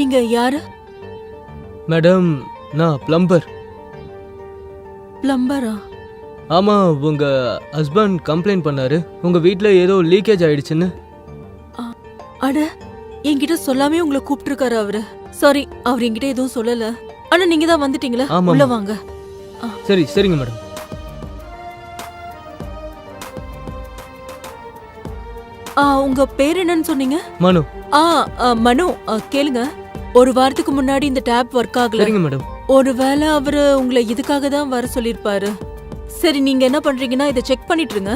நீங்க யாரு? மேடம், நான் பிளம்பர். பிளம்பரா? ஆமா, உங்க ஹஸ்பண்ட் கம்ப்ளைண்ட் பண்ணாரு உங்க வீட்ல ஏதோ லீக்கேஜ் ஆயிடுச்சுன்னு. அட, என்கிட்ட சொல்லாமே உங்களை கூப்பிட்டுருக்காரு அவரு. சாரி, அவர் என்கிட்ட எதுவும் சொல்லல. ஆனா நீங்க தான் வந்துட்டீங்களா? ஆமா. உள்ள வாங்க. சரி, சரிங்க மேடம். உங்க பேர் என்னன்னு சொன்னீங்க? மனு. மனு, கேளுங்க. ஒரு வாரத்துக்கு முன்னாடி இந்த டேப் ஒர்க் ஆகல. சரிங்க மேடம். ஒருவேளை அவரு உங்களை இதுக்காக தான் வர சொல்லிருப்பாரு. சரி, நீங்க என்ன பண்றீங்கன்னா இதை செக் பண்ணிட்டு இருங்க.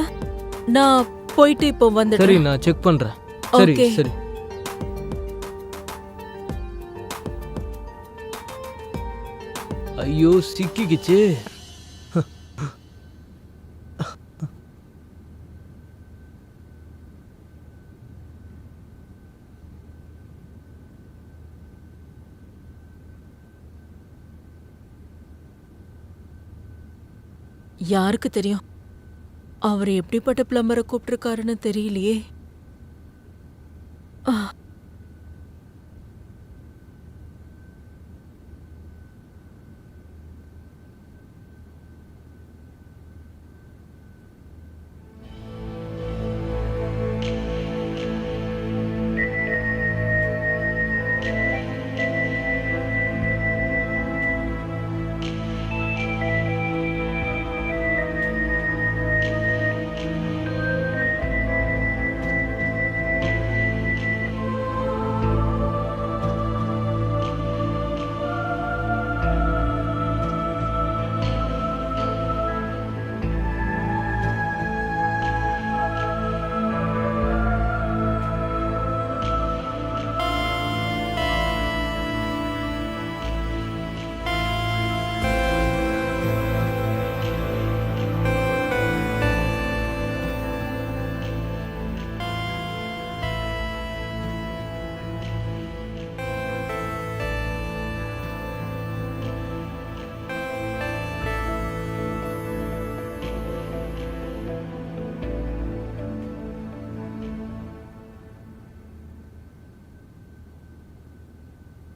நான் போயிட்டு இப்போ சரி, வந்துடுறேன். நான் செக் பண்றேன். சரி, Okay. சரி. ஐயோ, சிக்கிக்கிச்சு. யாருக்கு தெரியும் அவர் எப்படிப்பட்ட பிளம்பரை கூப்பிட்டுருக்காருன்னு தெரியலையே. ஆ,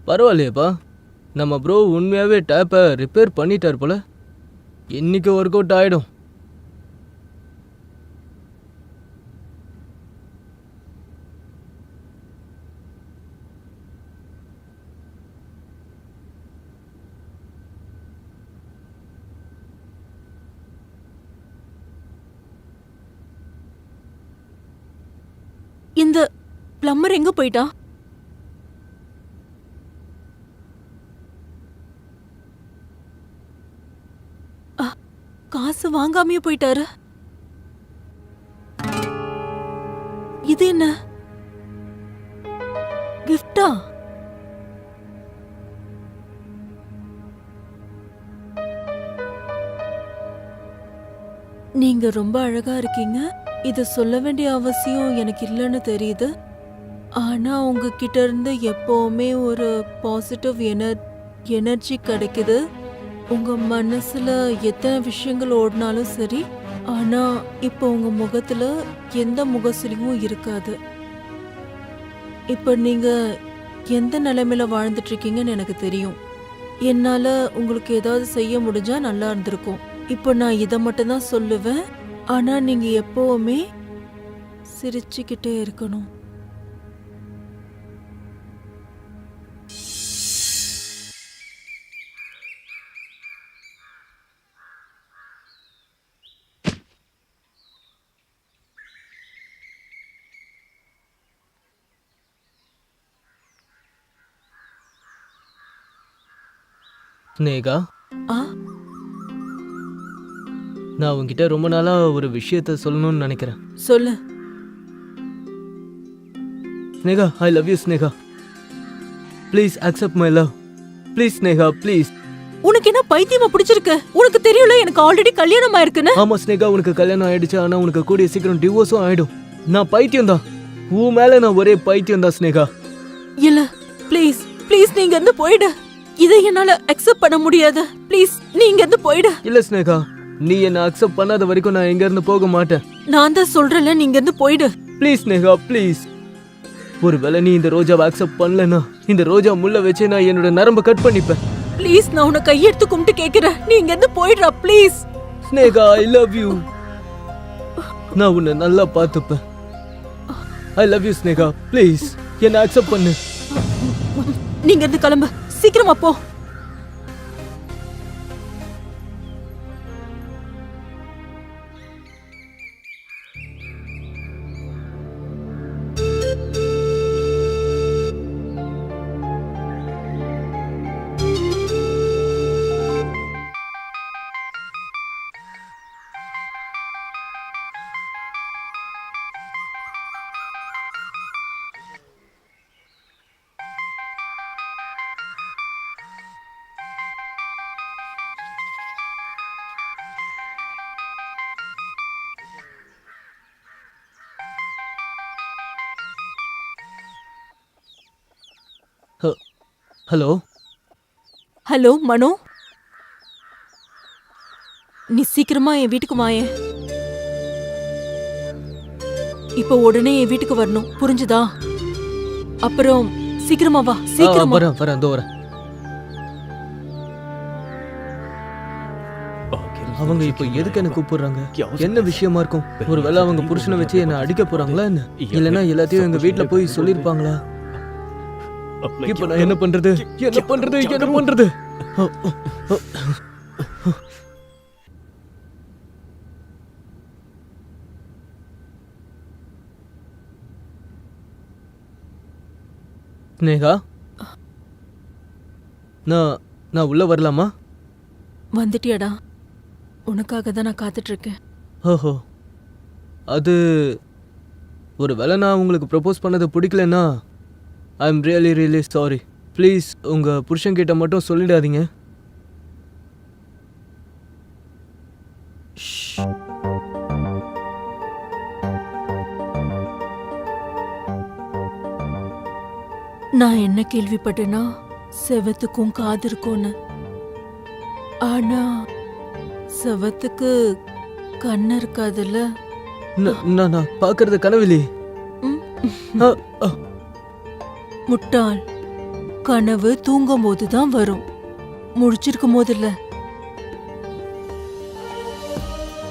பரவாயில்லையேப்பா, நம்ம ப்ரோ உண்மையாவே டேப்பை ரிப்பேர் பண்ணிட்டார் போல. இன்னைக்கு ஒர்க் அவுட் ஆயிடும். இந்த பிளம்பர் எங்க போயிட்டா? காசு வாங்காமையே போயிட்டாரு. இது என்ன கிஃப்டா? நீங்க ரொம்ப அழகா இருக்கீங்க. இத சொல்ல வேண்டிய அவசியம் எனக்கு இல்லைன்னு தெரியுது. ஆனா உங்ககிட்ட இருந்து எப்பவுமே ஒரு பாசிட்டிவ் எனர்ஜி கிடைக்குது. உங்க மனசுல எத்தனை விஷயங்கள் ஓடினாலும் சரி, ஆனா இப்போ உங்க முகத்துல எந்த முகசுலியும் இருக்காது. இப்ப நீங்க எந்த நிலைமையில வாழ்ந்துட்டு இருக்கீங்கன்னு எனக்கு தெரியும். என்னால உங்களுக்கு ஏதாவது செய்ய முடிஞ்சா நல்லா இருந்திருக்கும். இப்போ நான் இதை மட்டும் தான் சொல்லுவேன். ஆனா நீங்க எப்பவுமே சிரிச்சுக்கிட்டே இருக்கணும். ஸ்னேகா, ஆ, நான் உங்ககிட்ட ரொம்ப நாளா ஒரு விஷயத்த சொல்லணும்னு நினைக்கிறேன். சொல்லு. Sneha, I love you Sneha. Please accept my love. Please Sneha, please. உனக்கு என்ன பைத்தியமா பிடிச்சிருக்கு? உனக்கு தெரியல எனக்கு ஆல்ரெடி கல்யாணம் ஆயிருக்குன்னு. ஆமா ஸ்னேகா, உனக்கு கல்யாணம் ஆயிடுச்சு. ஆனா உனக்கு கூடிய சீக்கிரம் டிவோர்ஸும் ஆயிடும். நான் பைத்தியம் தான். உன் மேல நான் ஒரே பைத்தியம் தான் ஸ்னேகா. இல்ல, ப்ளீஸ் ப்ளீஸ் நீங்க இருந்து போயிடு. இதை என்னால அக்செப்ட் பண்ண முடியாது. ப்ளீஸ் நீங்க இருந்து போயிடு. இல்ல ஸ்னேகா, நீ என்ன அக்செப்ட் பண்ணாத வரைக்கும் நான் இங்க இருந்து போக மாட்டேன். நான் தான் சொல்றேன்ல, நீங்க இருந்து போயிடு. Please Sneha, please. ஒருவேளை நீ இந்த ரோஜாவை அக்செப்ட் பண்ணலனா இந்த ரோஜா முள்ள வச்சு நான் என்னோட நரம்ப கட் பண்ணிப்பேன். ப்ளீஸ், நான் உன்னை கையெடுத்து கும்பிட்டு கேக்குறேன், நீ இங்க இருந்து போயிடுறா please. Sneha, I love you. நான் உன்னை நல்லா பார்த்துப்பேன். I love you Sneha, please என்ன அக்செப்ட் பண்ணு. நீங்க இருந்து கிளம்பு, சீக்கிரமா போ. ஹலோ ஹலோ மனோ, நீ சீக்கிரமா என் வீட்டுக்கு வாயேன். இப்போ உடனே என் வீட்டுக்கு வரணும், புரிஞ்சுதா? அப்புறம் சீக்கிரமா வா, சீக்கிரமா. வரேன் இதோ வரேன். அவங்க இப்போ எதுக்கு என்ன கூப்பிடுறாங்க? என்ன விஷயமா இருக்கும்? ஒருவேளை அவங்க புருஷனை வச்சு என்ன அடிக்க போறாங்களா என்ன? இல்லைன்னா எல்லாத்தையும் எங்க வீட்டுல போய் சொல்லிருப்பாங்களா? இப்ப நான் என்ன பண்றது? ஸ்னேகா, நான் உள்ள வரலாமா? வந்துட்டியாடா? உனக்காக தான் நான் காத்துட்டு இருக்கேன். ஓஹோ, அது ஒருவேளை நான் உங்களுக்கு ப்ரப்போஸ் பண்ணது பிடிக்கலன்னா I am really sorry. Please உங்க புருஷன்கிட்ட மட்டும் சொல்லிடாதீங்க. நான் என்ன கேள்விப்பட்டேன்னா செவத்துக்கும் காது இருக்கும்னு. ஆனா செவத்துக்கு கண்ணு இருக்காதுல்ல. நான் பாக்குறது கனவிலே. முட்டாள், கனவு தூங்கும் போதுதான் வரும், முழிச்சிருக்கும் போது இல்ல.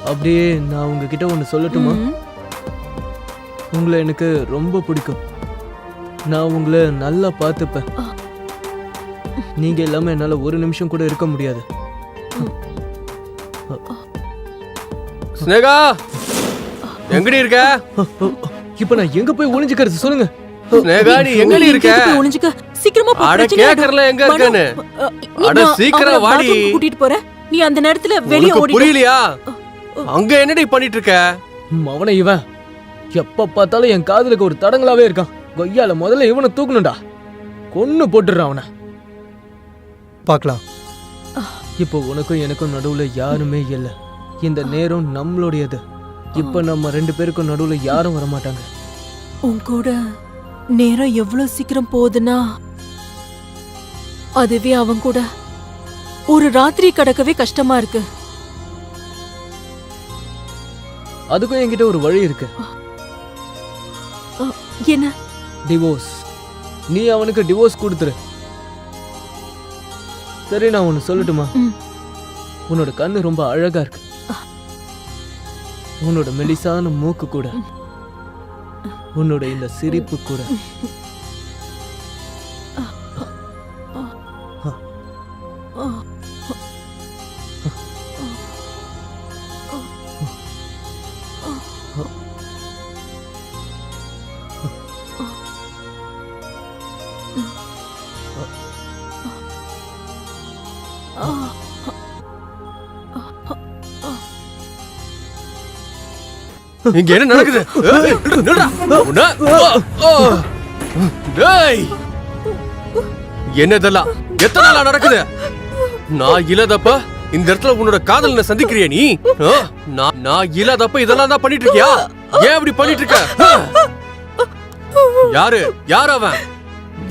அப்படியே நான் உங்ககிட்ட ஒன்னு சொல்லட்டுமா? உங்களை எனக்கு ரொம்ப பிடிக்கும். நான் உங்களை நல்லா பார்த்துப்பேன். நீங்க இல்லாம என்னால ஒரு நிமிஷம் கூட இருக்க முடியாது. ஸ்னேகா, எங்கடி இருக்க? இப்ப நான் எங்க போய் ஒளிஞ்சுக்கிறது சொல்லுங்க. ஸ்னேகா, நீ எங்கடி இருக்க? ஒளிஞ்சுக்க, சீக்கிரமா போ. அட கேக்கறல எங்க இருக்கன்னு? அட சீக்கிரம் வாடி. கூட்டிட்டு போற நீ அந்த நேரத்துல வெளிய ஓடி. புரியலையா? அங்க என்னடி பண்ணிட்டு இருக்க? அவனை இவன் எப்ப பார்த்தாலும் என் காதுலுக்கு ஒரு தடங்களாவே இருக்கான். கொய்யால முதல்ல இவனை தூக்கணும்டா. கொன்னு போட்டுறான் அவனை. பார்க்கலாம். இப்போ உனக்கும் எனக்கும் நடுவுல யாருமே இல்லை. இந்த நேரம் நம்மளுடையது. இப்ப நம்ம 2 பேருக்கும் நடுவுல யாரும் வரமாட்டாங்க. உன் கூட நேரம் எவ்வளவு சீக்கிரம் போகுதுன்னா அதுவே அவன் கூட ஒரு ராத்திரி கடக்கவே கஷ்டமா இருக்கு. அதுக்கும் என்கிட்ட ஒரு வழி இருக்கு. என்ன? டிவோர்ஸ். நீ அவனுக்கு டிவோர்ஸ் கொடுத்துரு. சரி, நான் ஒன்னு சொல்லட்டுமா? உன்னோட கண்ணு ரொம்ப அழகா இருக்கு. உன்னோட மெலிசான மூக்கு கூட, உன்னோட இந்த சிரிப்பு கூட. இங்க என்ன நடக்குது? என்னதெல்லாம் எத்தனை நாளா நடக்குது? நான் இல்லாதப்ப இந்த இடத்துல உன்னோட காதலனை சந்திக்கிறியா நீ? நான் இல்லாதப்ப இதெல்லாம் தான் பண்ணிட்டு இருக்கியா? ஏன் இப்படி பண்ணிட்டு இருக்க? யாரு அவன்?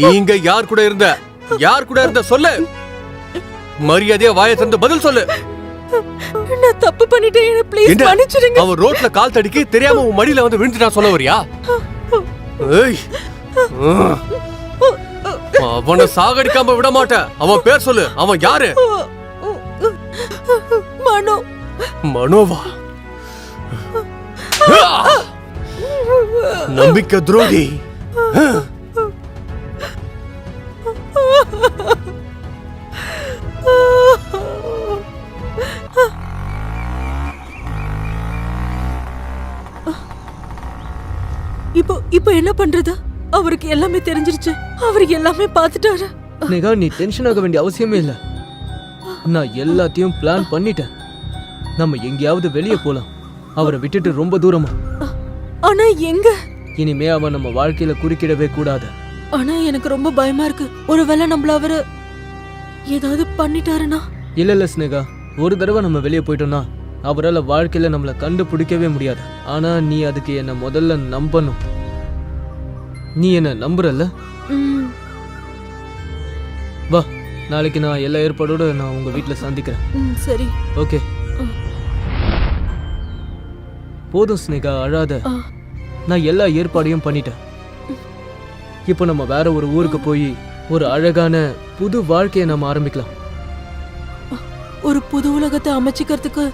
நீங்க யார் கூட இருந்த சொல்லு. மரியாதையா வாயை திறந்து பதில் சொல்லு. நான் தப்பு பண்ணிட்டேன், ப்ளீஸ் மன்னிச்சிடுங்க. அவன் ரோட்ல கால் தடிக்கி தெரியாம உன் மடியில வந்து விழுந்துட்டான் சொல்ல வரியா? ஏய், அவனை சாகடிக்காம விட மாட்டேன். அவன் பேர் சொல்லு. அவன் யாரு? மனோ. மனோவா? நம்பிக்கை துரோகி. இப்போ என்ன பண்றது? அவருக்கு எல்லாமே தெரிஞ்சிருச்சு. அவருக்கு எல்லாமே பார்த்துட்டாரு. ஸ்னேகா, நீ டென்ஷன் ஆக வேண்டிய அவசியமே இல்ல. நான் எல்லாத்தையும் பிளான் பண்ணிட்டேன். நம்ம எங்கேயாவது வெளியே போலாம், அவரை விட்டுட்டு ரொம்ப தூரமா. ஆனா எங்க? இனிமே அவன் நம்ம வாழ்க்கையில குறுக்கிடவே கூடாது. ஆனா எனக்கு ரொம்ப பயமா இருக்கு. ஒருவேளை நம்மள அவரு ஏதாவது பண்ணிட்டாருன்னா? இல்ல ஸ்னேகா, ஒரு தடவை நம்ம வெளியே போயிட்டோம்னா அவரால் வாழ்க்கையில நம்மளை கண்டுபிடிக்கவே முடியாது. ஆனா நீ அதுக்கு என்ன முதல்ல நம்பணும். நீ என்ன நம்புறல்ல? ம், வா, நாளைக்கு நான் எல்லா ஏற்பாடோட நான் உங்க வீட்டுல சந்திக்கிறேன். சரி. ஓகே. போதும் ஸ்னேகா, அழாத. ஆ, நான் எல்லா ஏற்பாடையும் பண்ணிட்டேன். இப்போ நம்ம வேற ஒரு ஊருக்கு போய் ஒரு அழகான புது வாழ்க்கையை நம்ம ஆரம்பிக்கலாம். ஒரு புது உலகத்தை அமைச்சிக்கிறதுக்கு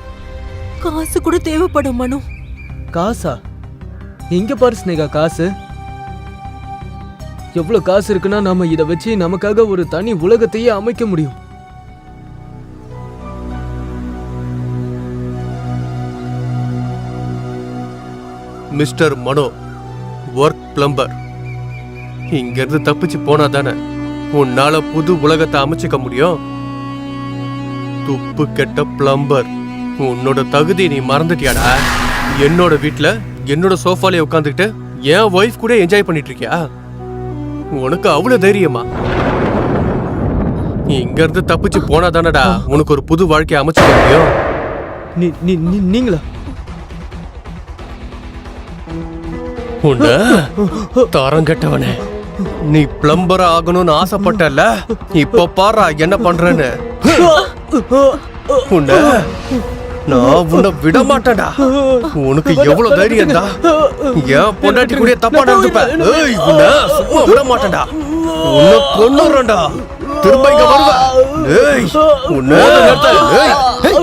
காசு கூட தேவைப்படும் மனு. காசா? எங்க பாரு ஸ்னேகா காசு. எவ்வளவு காசு இருக்குன்னா நாம இதை வச்சு நமக்காக ஒரு தனி உலகத்தையே அமைக்க முடியும். மிஸ்டர் மனோ, ஒர்க் பிளம்பர். இங்க இருந்து தப்பிச்சு போனா தானே உன்னால புது உலகத்தை அமைச்சுக்க முடியும். துப்பு கெட்ட பிளம்பர், உன்னோட தகுதி நீ மறந்துட்டியாடா? என்னோட வீட்ல என்னோட சோஃபாலே உட்காந்துக்கிட்டு என் ஒய்ஃப் கூட என்ஜாய் பண்ணிட்டு இருக்கியா? உனக்கு அவ்வளவு தைரியமா? இங்க இருந்து தப்பிச்சு போனா தானடா உனக்கு ஒரு புது வாழ்க்கையை அமைச்சுக்க முடியும். நீங்களா? உன்ன தரம் கெட்டவனே, நீ பிளம்பர் ஆகணும்னு ஆசைப்பட்டல, இப்ப பாரா என்ன பண்றேன்னு. உன்ன நான் உன்னை விட மாட்டேன்டா. உனக்கு எவ்வளவு தைரியம் தான் என் பொண்டாட்டி கூட தப்பா நடந்துப்ப. ஏய், உன்னை சும்மா விட மாட்டேன்டா. உன்னை கொன்னுறேன்டா. திரும்ப இங்க வருவ. ஏய், உன்னை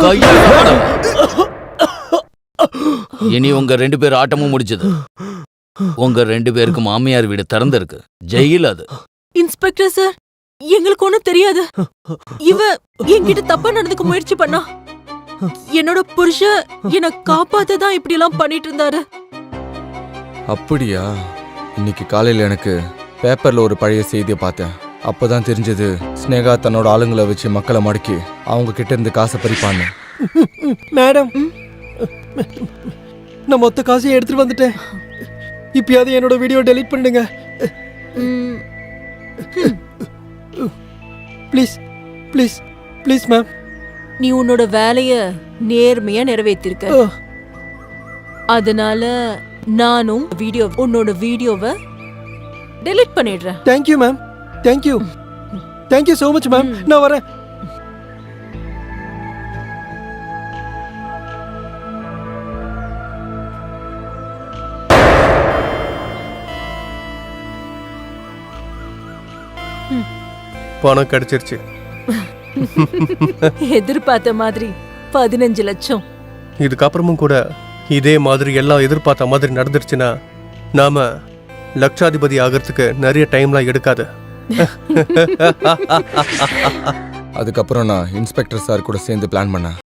கையில வாடா. இனி உங்க 2 பேர் ஆட்டமும் முடிச்சது. உங்க 2 பேருக்கு மாமியார் வீடு திறந்திருக்கு. ஜெயில் அது. இன்ஸ்பெக்டர் சார், எங்களுக்கு ஒண்ணும் தெரியாது. இவ என்கிட்ட தப்பா நடந்துக்க முயற்சி பண்ணா. என்னோட புருஷன் என்ன காப்பாத்ததான் இப்படி எல்லாம் பண்ணிட்டு இருந்தாரு. அப்படியா? இன்னைக்கு காலையில் எனக்கு பேப்பர்ல ஒரு பழைய செய்தியை பார்த்தேன். அப்பதான் தெரிஞ்சது ஸ்னேகா தன்னோட ஆளுங்களை வச்சு மக்களை மடக்கி அவங்க கிட்ட இருந்து காசை பறிப்பான்னு. மேடம், நான் மொத்த காசையும் எடுத்துட்டு வந்துட்டேன். இப்பயாவது என்னோட வீடியோ டெலீட் பண்ணிடுங்க ம், ப்ளீஸ் ப்ளீஸ் ப்ளீஸ் மேம். நீ உன்னோட வேலைய நேர்மையா நிறைவேற்றிருக்க. அதனால நானும் உன்னோட வீடியோவை டெலீட் பண்ணிடுறேன். Thank you ma'am. Thank you. Thank you so much ma'am. நான் வரேன். பணம் கிடைச்சிருச்சு. எதிர்பார்த்த மாதிரி 15 லட்சம். இதுக்கப்புறமும் கூட இதே மாதிரி எல்லாம் எதிர்பார்த்த மாதிரி நடந்துருச்சுன்னா நாம லட்சாதிபதி ஆகிறதுக்கு நிறைய டைம்லாம் எடுக்காது. அதுக்கப்புறம் நான் இன்ஸ்பெக்டர் சார் கூட சேர்ந்து பிளான் பண்ணேன்.